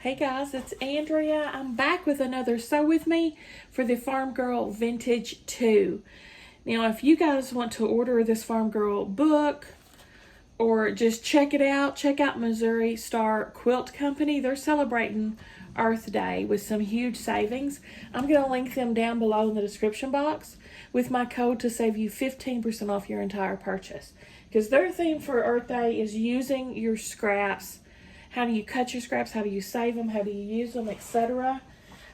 Hey guys, it's Andrea. I'm back with another Sew With Me for the Farm Girl Vintage 2. Now, if you guys want to order this Farm Girl book or just check it out, check out Missouri Star Quilt Company. They're celebrating Earth Day with some huge savings. I'm going to link them down below in the description box with my code to save you 15% off your entire purchase. Because their theme for Earth Day is using your scraps. How do you cut your scraps? How do you save them? How do you use them, etc.?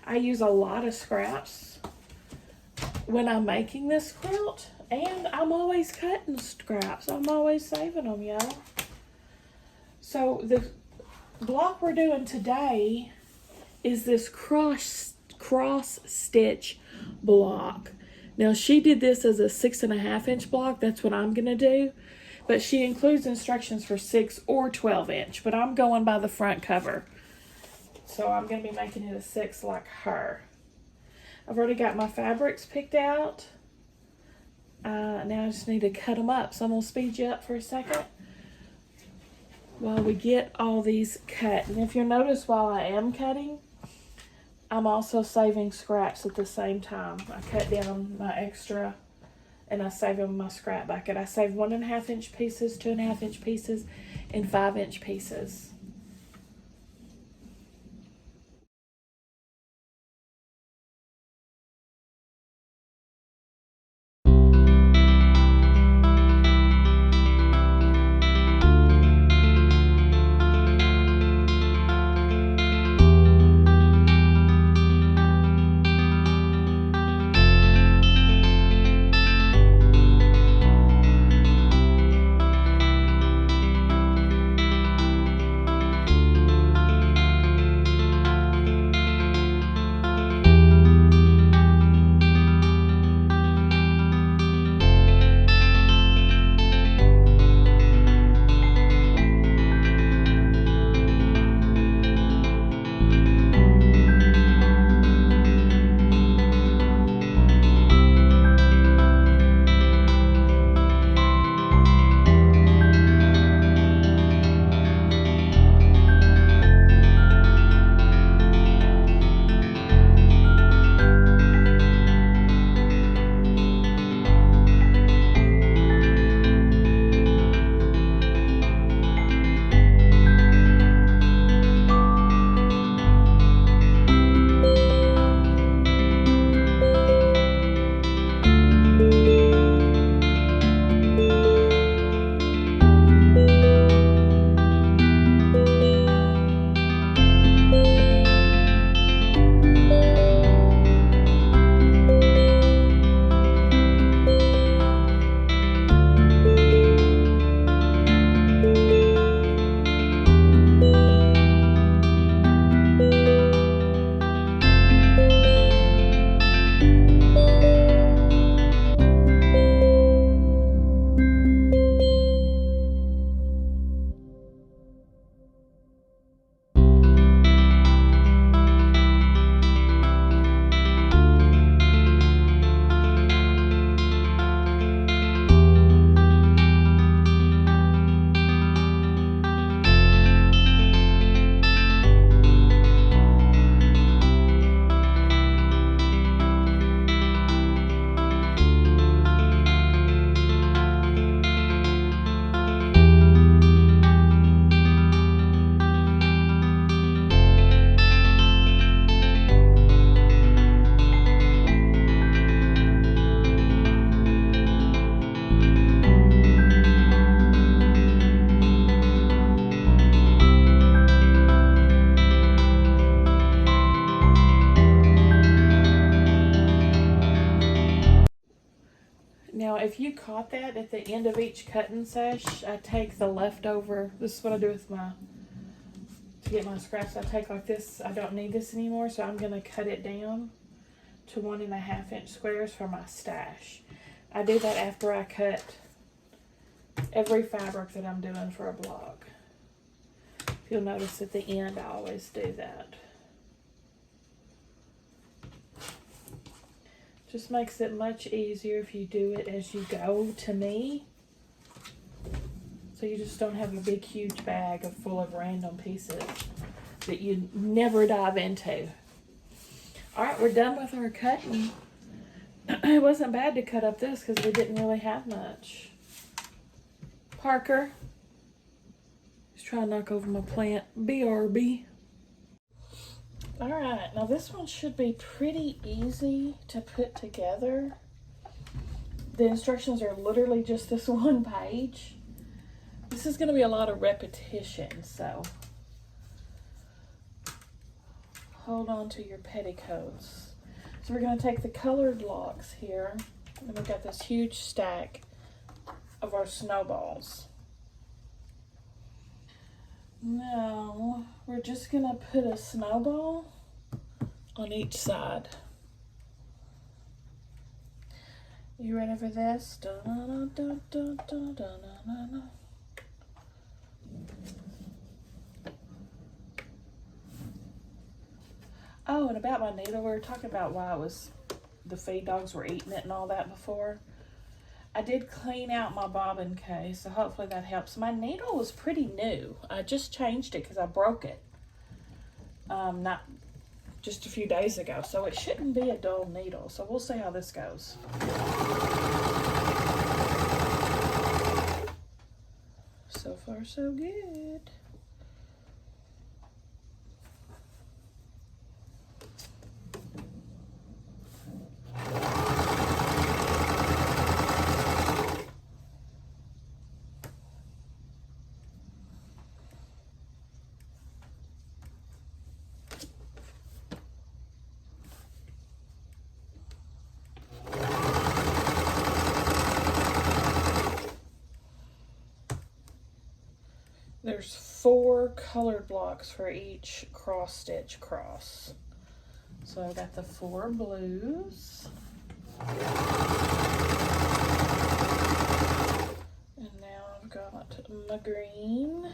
I use a lot of scraps when I'm making this quilt, and I'm always cutting scraps. I'm always saving them, y'all. So the block we're doing today is this cross stitch block. Now she did this as a 6.5 inch block. That's what I'm gonna do. But she includes instructions for 6 or 12 inch. But I'm going by the front cover. So I'm going to be making it a 6 like her. I've already got my fabrics picked out. Now I just need to cut them up. So I'm going to speed you up for a second while we get all these cut. And if you'll notice while I am cutting, I'm also saving scraps at the same time. I cut down my extra and I save them in my scrap bucket. I save 1.5 inch pieces, 2.5 inch pieces, and 5 inch pieces. Now, if you caught that at the end of each cutting sesh, I take the leftover. This is what I do with to get my scraps. I take like this. I don't need this anymore, so I'm going to cut it down to 1.5 inch squares for my stash. I do that after I cut every fabric that I'm doing for a block. If you'll notice at the end, I always do that. Just makes it much easier if you do it as you go, to me. So you just don't have a big huge bag full of random pieces. that you never dive into. All right, we're done with our cutting. It wasn't bad to cut up this because we didn't really have much. Parker, he's trying to knock over my plant. BRB. All right, now this one should be pretty easy to put together. The instructions are literally just this one page. This is going to be a lot of repetition, so hold on to your petticoats. So we're going to take the colored blocks here, and we've got this huge stack of our snowballs. Now, we're just going to put a snowball on each side. You ready for this? Oh, and about my needle, we were talking about why the feed dogs were eating it and all that before. I did clean out my bobbin case, so hopefully that helps. My needle was pretty new. I just changed it because I broke it. Not just a few days ago, so it shouldn't be a dull needle. So we'll see how this goes. So far, so good. There's 4 colored blocks for each cross stitch cross. So I've got the 4 blues. And now I've got my green.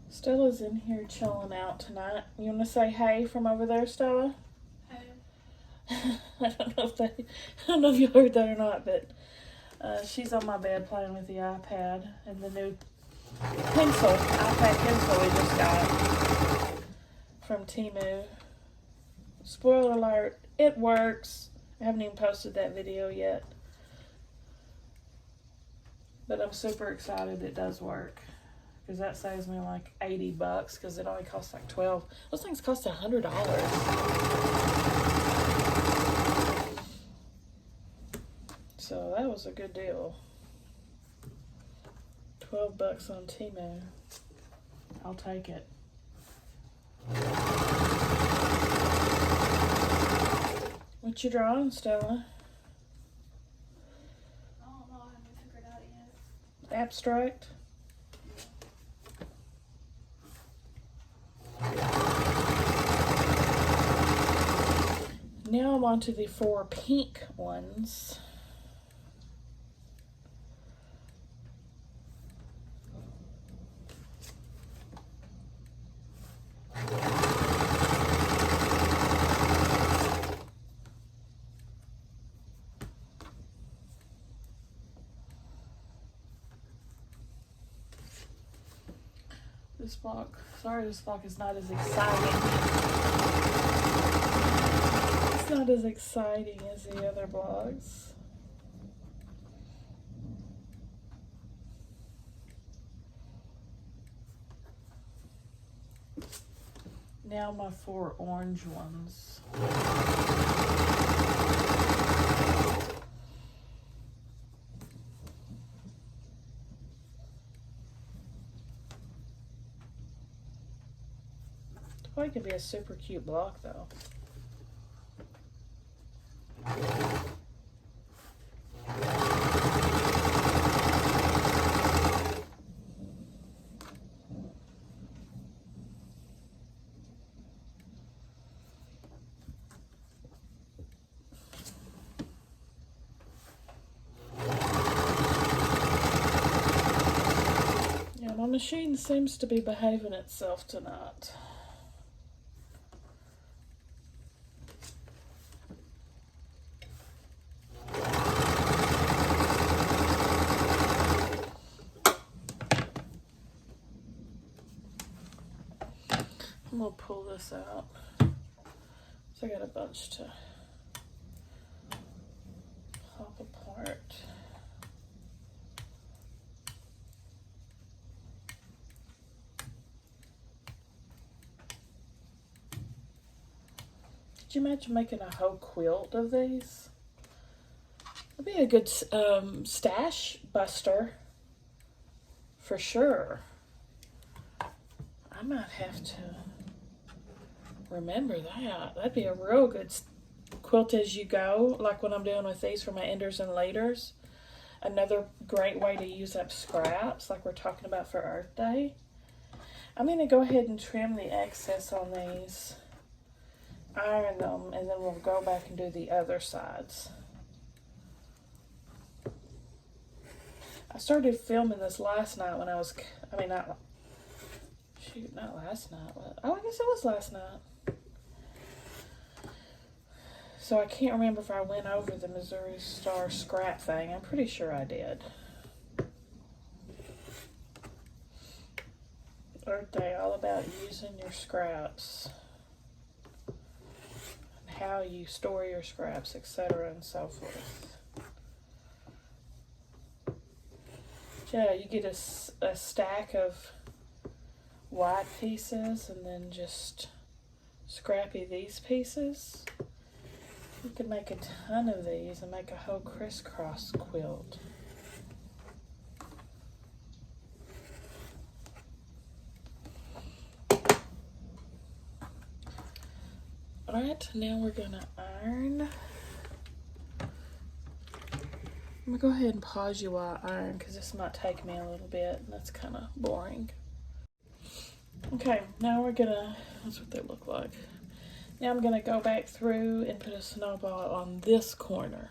Stella's in here chilling out tonight. You want to say hey from over there, Stella? Hey. I don't know if you heard that or not, but she's on my bed playing with the iPad and the new iPad pencil we just got from Temu. Spoiler alert, it works. I haven't even posted that video yet, but I'm super excited it does work. Because that saves me like $80 because it only costs like $12. Those things cost $100. So that was a good deal. $12 on Temu. I'll take it. What you drawing, Stella? I don't know. I haven't figured it out yet. Abstract? Now I'm on to the 4 pink ones. This block, sorry, this block is not as exciting. It's not as exciting as the other blocks. Now my 4 orange ones. Probably could be a super cute block though. machine seems to be behaving itself tonight. I'm gonna pull this out. So I got a bunch to pop apart. Could you imagine making a whole quilt of these? That'd be a good stash buster for sure. I might have to remember that. That'd be a real good quilt as you go, like what I'm doing with these for my enders and laters. Another great way to use up scraps, like we're talking about for Earth Day. I'm going to go ahead and trim the excess on these, iron them, and then we'll go back and do the other sides. I started filming this last night when I was, not last night. Oh, I guess it was last night. So I can't remember if I went over the Missouri Star scrap thing. I'm pretty sure I did. Earth Day, all about using your scraps. And how you store your scraps, etc. and so forth. Yeah, you get a stack of white pieces and then just scrappy these pieces. You could make a ton of these and make a whole crisscross quilt. Alright, now we're gonna iron. I'm gonna go ahead and pause you while I iron because this might take me a little bit and that's kind of boring. Okay, now that's what they look like. Now I'm gonna go back through and put a snowball on this corner.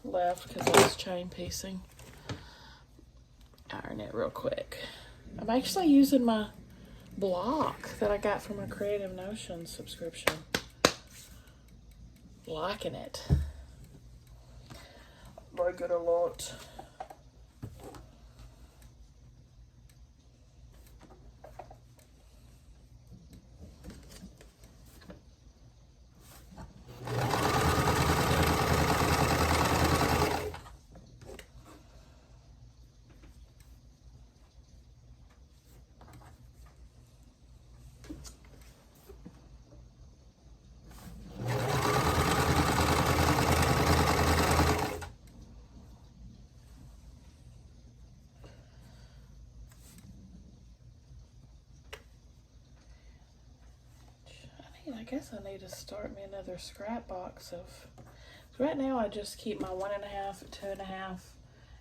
Left because I was chain piecing. Iron it real quick. I'm actually using my block that I got from a Creative Notion subscription. Liking it. Like it a lot. I guess I need to start me another scrap box of. So right now I just keep my 1.5, 2.5,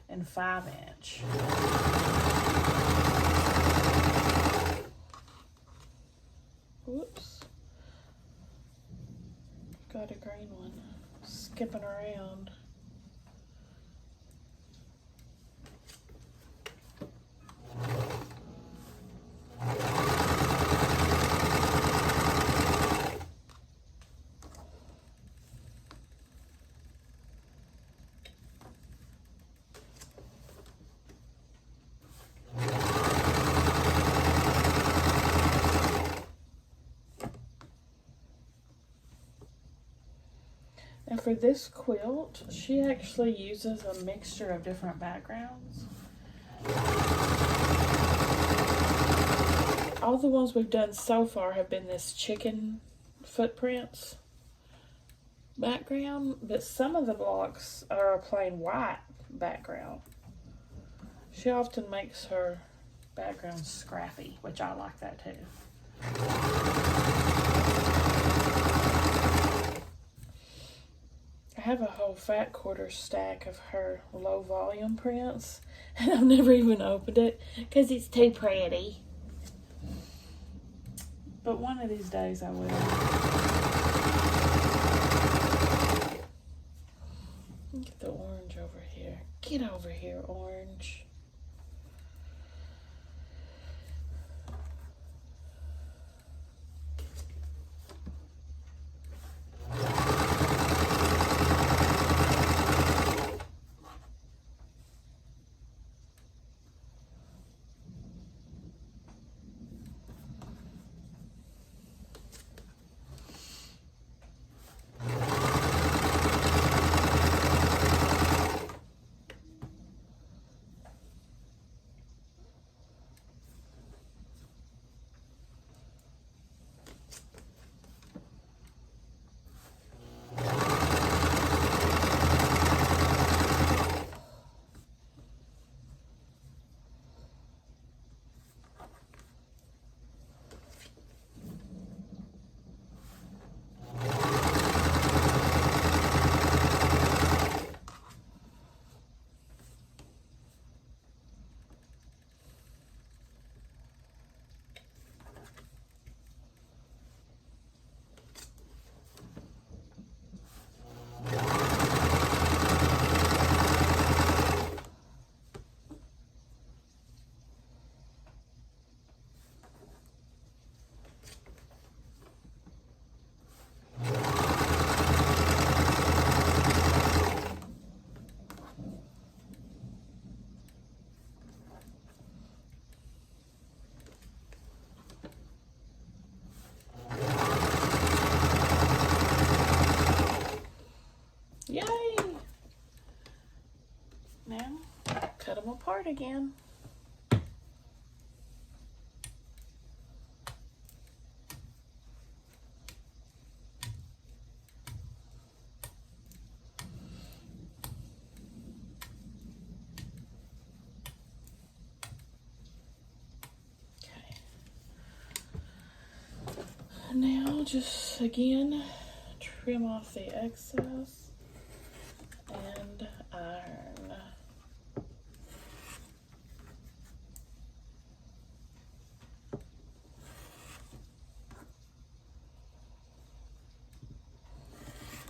and 5-inch. Whoops. Got a green one. Skipping around. And for this quilt, she actually uses a mixture of different backgrounds. All the ones we've done so far have been this chicken footprints background, but some of the blocks are a plain white background. She often makes her background scrappy, which I like that too. I have a whole fat quarter stack of her low volume prints, and I've never even opened it because it's too pretty. But one of these days I will. Get the orange over here. Get over here, orange. Yay! Now, cut them apart again. Okay. Now, just again, trim off the excess and iron.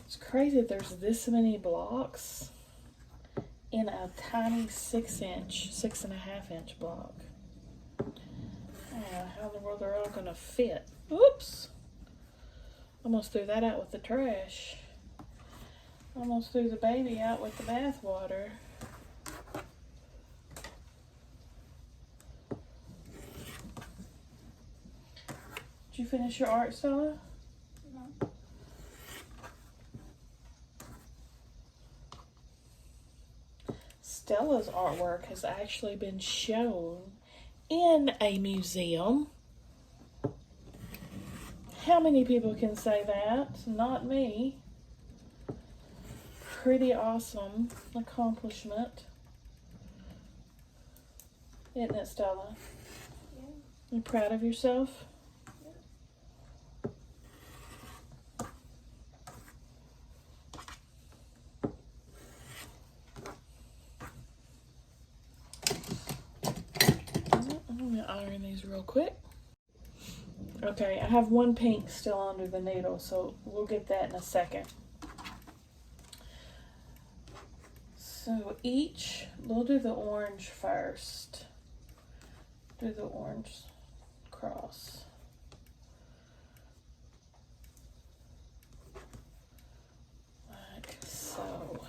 It's crazy that there's this many blocks in a tiny 6.5 inch block. I don't know how in the world they're all gonna fit. Oops! Almost threw that out with the trash. Almost threw the baby out with the bath water. Did you finish your art, Stella? No. Stella's artwork has actually been shown in a museum. How many people can say that? Not me. Pretty awesome accomplishment. Isn't it, Stella? Yeah. You proud of yourself? I'm gonna iron these real quick. Okay, I have one pink still under the needle, so we'll get that in a second. So we'll do the orange first. Do the orange cross. Like so.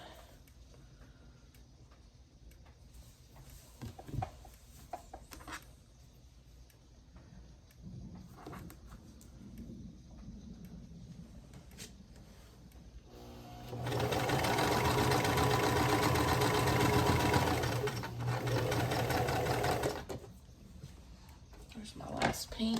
There's my last pink.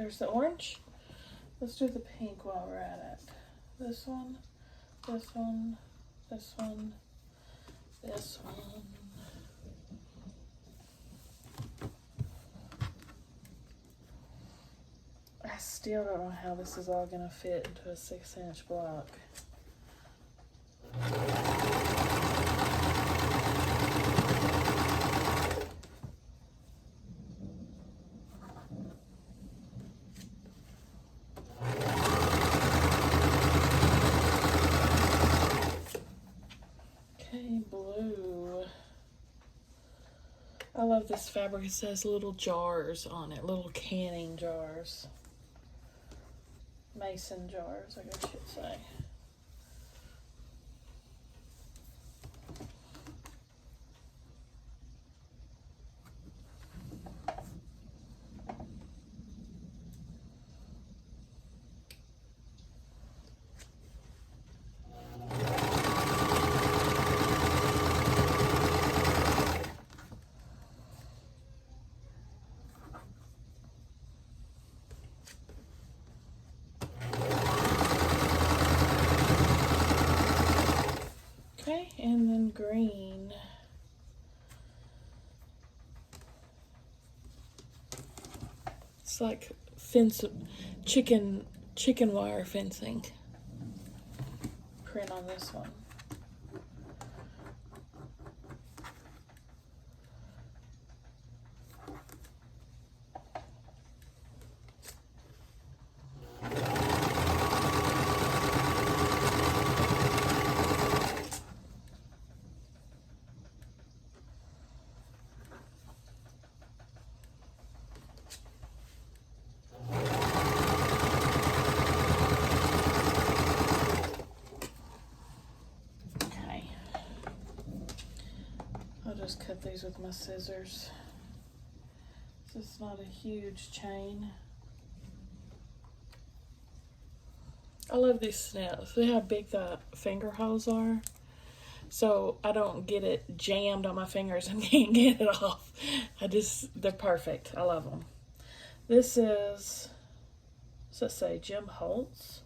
There's the orange. Let's do the pink while we're at it. This one, this one, this one, this one. I still don't know how this is all gonna fit into a 6-inch block. Okay, blue. I love this fabric. It says little jars on it, little canning jars. Mason jars, I guess you'd say. Okay, and then green. It's like chicken wire fencing print on this one. Just cut these with my scissors. This is not a huge chain. I love these snaps. See how big the finger holes are? So I don't get it jammed on my fingers and can't get it off. They're perfect. I love them. This is, does that say Jim Holt's?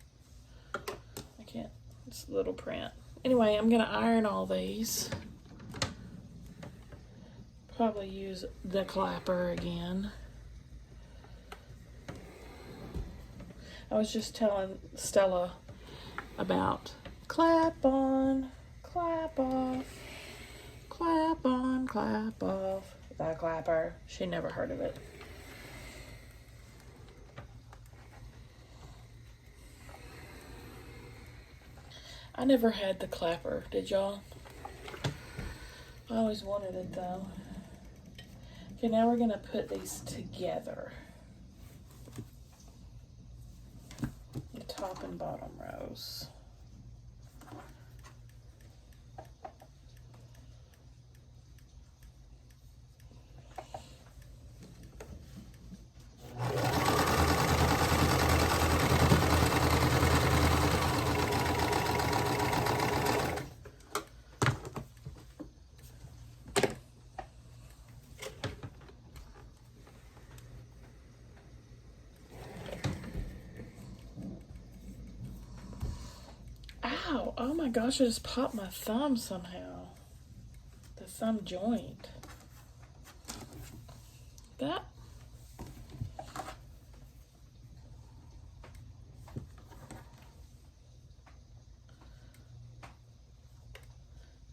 I can't, it's a little print. Anyway, I'm gonna iron all these. Probably use the clapper again. I was just telling Stella about clap on, clap off, clap on, clap off. The clapper. She never heard of it. I never had the clapper, did y'all? I always wanted it though. Okay, now we're gonna put these together. The top and bottom rows. Ow, oh my gosh, I just popped my thumb somehow. The thumb joint. That.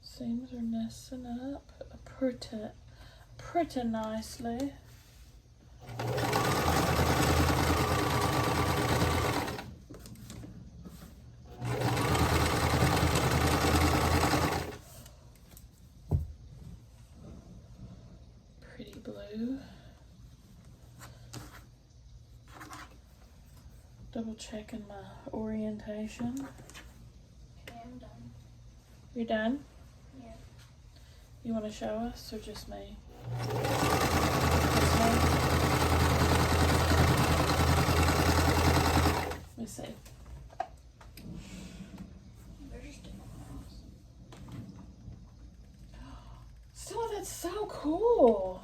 Seams are nesting up pretty nicely. Blue. Double checking my orientation. Okay, I'm done. You're done? Yeah. You want to show us or just me? Let me see. Still, that's so cool.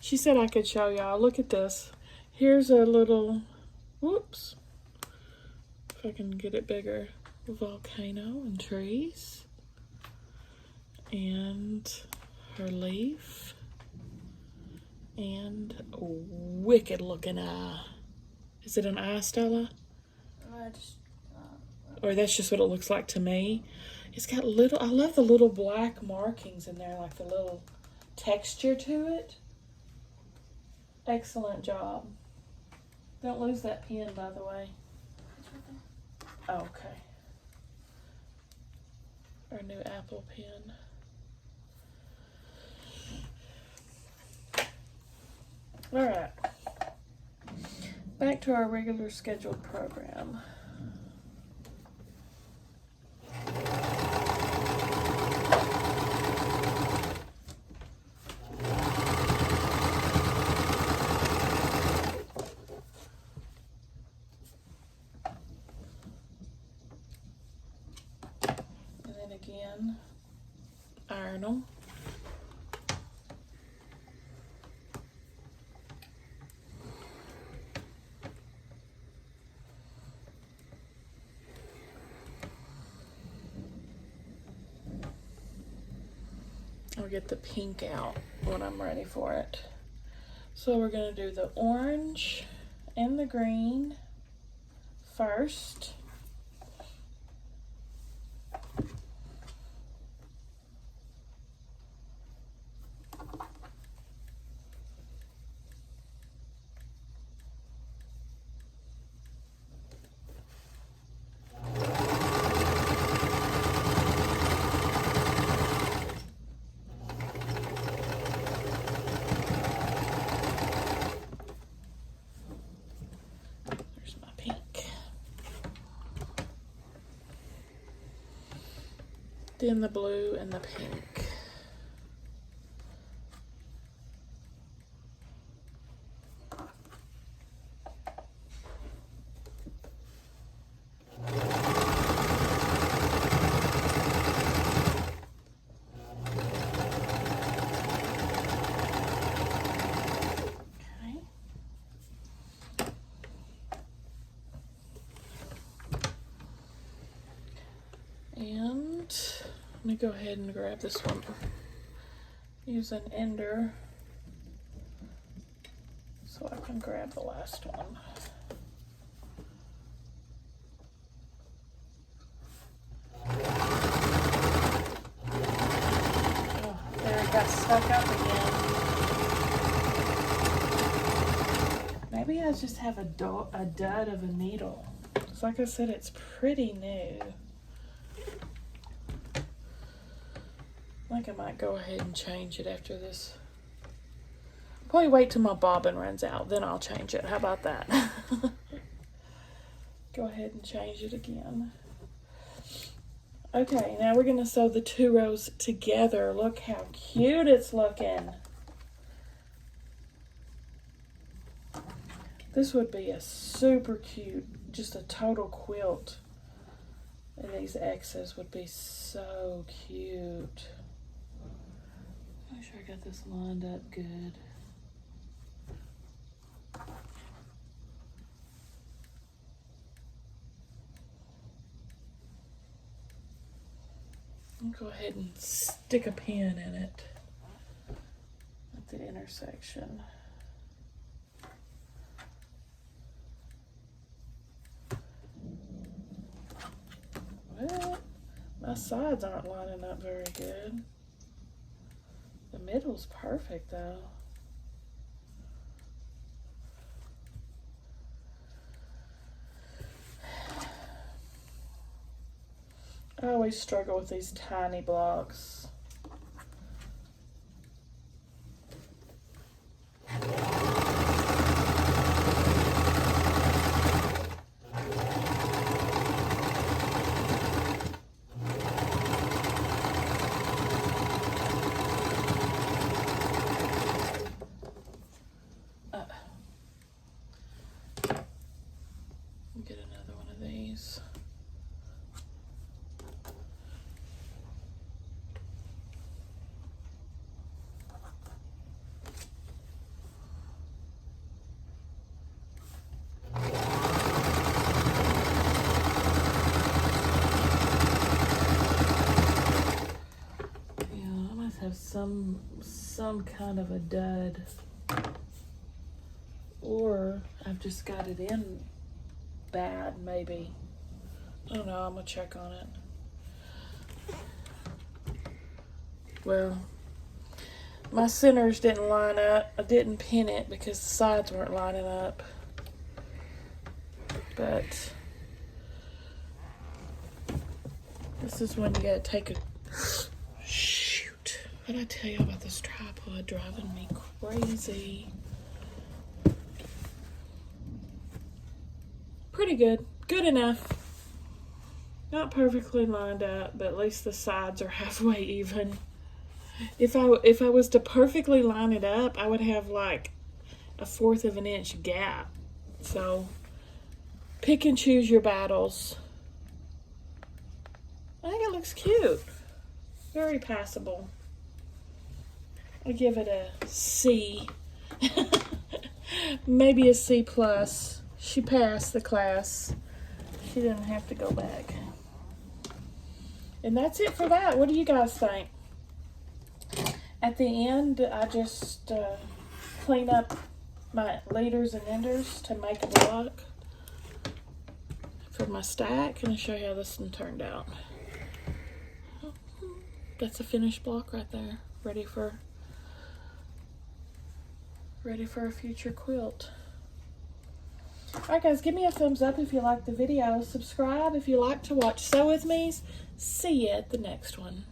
She said I could show y'all. Look at this. Here's a little, whoops, if I can get it bigger, volcano and trees. And her leaf. And a wicked looking eye. Is it an eye, Stella? Or that's just what it looks like to me. It's got little, I love the little black markings in there, like the little texture to it. Excellent job. Don't lose that pen, by the way. Oh, okay. Our new Apple pen. All right. Back to our regular scheduled program. Again, iron them. I'll get the pink out when I'm ready for it. So we're going to do the orange and the green first. Then the blue and the pink. And let me go ahead and grab this one. Use an ender so I can grab the last one. Oh, there it got stuck up again. Maybe I just have a dud of a needle. Because like I said, it's pretty new. I think I might go ahead and change it after this. Probably wait till my bobbin runs out, then I'll change it. How about that? Go ahead and change it again. Okay, now we're going to sew the 2 rows together. Look how cute it's looking. This would be a super cute, just a total quilt. And these X's would be so cute. Make sure I got this lined up good. I'll go ahead and stick a pin in it at the intersection. Well, my sides aren't lining up very good. The middle's perfect though. I always struggle with these tiny blocks. Get another one of these. some kind of a dud, or I've just got it in bad, maybe. I don't know, I'm gonna check on it. Well, my centers didn't line up. I didn't pin it because the sides weren't lining up. But this is when you gotta take a... Shoot. What did I tell you about this tripod driving me crazy? Pretty good. Good enough. Not perfectly lined up, but at least the sides are halfway even. If I was to perfectly line it up, I would have like a 1/4 of an inch gap. So pick and choose your battles. I think it looks cute. Very passable. I'll give it a C. Maybe a C plus. She passed the class. She didn't have to go back. And that's it for that. What do you guys think? At the end, I just clean up my leaders and enders to make a block for my stack, and I'll show you how this one turned out. That's a finished block right there, ready for a future quilt. Alright guys, give me a thumbs up if you like the video. Subscribe if you like to watch Sew With Me. See you at the next one.